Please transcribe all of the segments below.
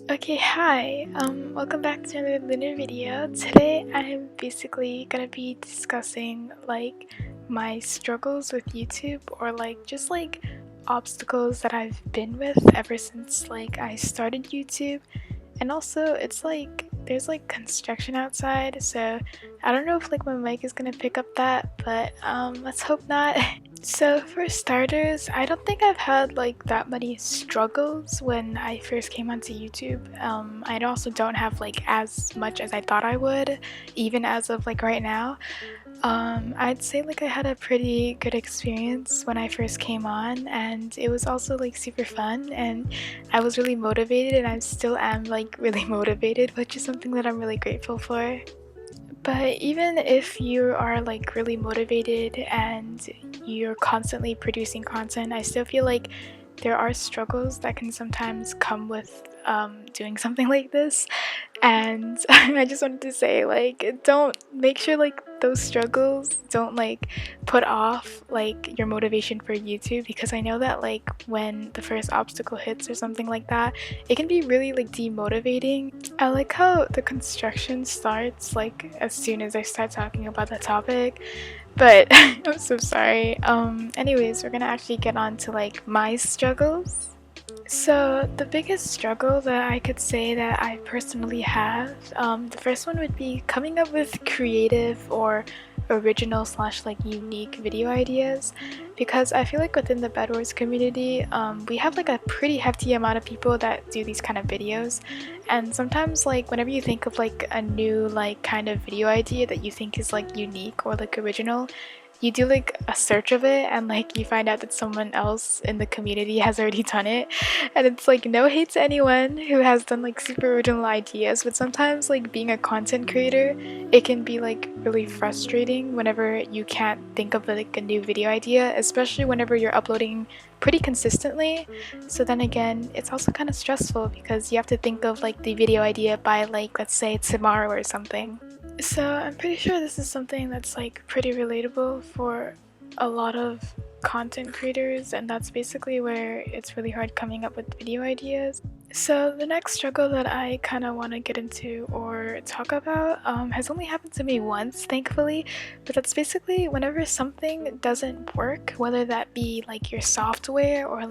Okay, hi. Welcome back to another lunar video. Today I'm basically gonna be discussing my struggles with YouTube or just obstacles that I've been with ever since I started YouTube. And also it's there's construction outside, so I don't know if my mic is gonna pick up that, but let's hope not. So for starters, I don't think I've had that many struggles when I first came onto YouTube. I also don't have as much as I thought I would, even as of right now. I'd say I had a pretty good experience when I first came on, and it was also super fun, and I was really motivated, and I still am really motivated, which is something that I'm really grateful for. But even if you are really motivated and you're constantly producing content, I still feel like there are struggles that can sometimes come with doing something like this. And I just wanted to say don't make sure those struggles don't put off your motivation for YouTube, because I know that when the first obstacle hits or something like that, it can be really demotivating. I like how the construction starts as soon as I start talking about the topic, but I'm so sorry. Anyways, we're gonna actually get on to my struggles. So the biggest struggle that I could say that I personally have, the first one would be coming up with creative or original slash unique video ideas, because I feel within the bedwars community, we have a pretty hefty amount of people that do these kind of videos, and sometimes whenever you think of a new kind of video idea that you think is unique or original, you do a search of it, and you find out that someone else in the community has already done it. And it's no hate to anyone who has done super original ideas, but sometimes being a content creator, it can be really frustrating whenever you can't think of a new video idea, especially whenever you're uploading pretty consistently. So then again, it's also kind of stressful because you have to think of the video idea by let's say tomorrow or something. So I'm pretty sure this is something that's pretty relatable for a lot of content creators, and that's basically where it's really hard coming up with video ideas. So the next struggle that I kind of want to get into or talk about has only happened to me once, thankfully, but that's basically whenever something doesn't work, whether that be your software or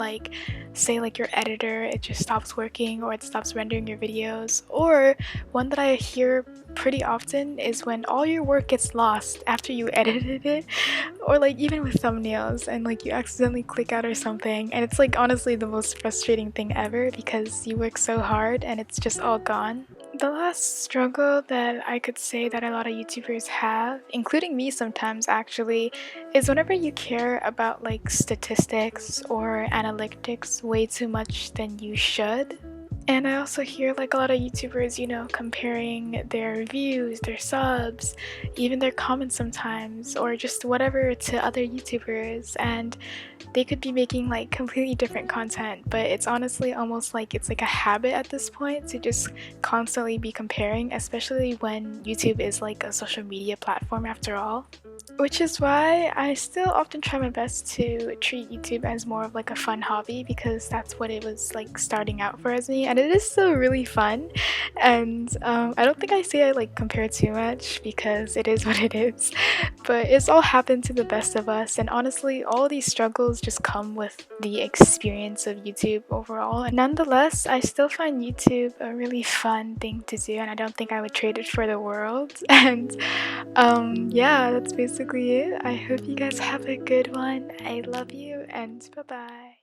say your editor, it just stops working or it stops rendering your videos. Or one that I hear pretty often is when all your work gets lost after you edited it, or even with thumbnails, and you accidentally click out or something, and it's honestly the most frustrating thing ever because you work so hard and it's just all gone. The last struggle that I could say that a lot of YouTubers have, including me sometimes actually, is whenever you care about statistics or analytics way too much than you should. And I also hear a lot of YouTubers, comparing their views, their subs, even their comments sometimes, or just whatever to other YouTubers, and they could be making completely different content, but it's honestly almost it's a habit at this point to just constantly be comparing, especially when YouTube is a social media platform after all. Which is why I still often try my best to treat YouTube as more of a fun hobby, because that's what it was starting out for as me, and it is still really fun. And I don't think I say I compare too much because it is what it is, but it's all happened to the best of us, and honestly all these struggles just come with the experience of YouTube overall. And nonetheless, I still find YouTube a really fun thing to do, and I don't think I would trade it for the world. And yeah, that's basically it. I hope you guys have a good one. I love you, and bye bye.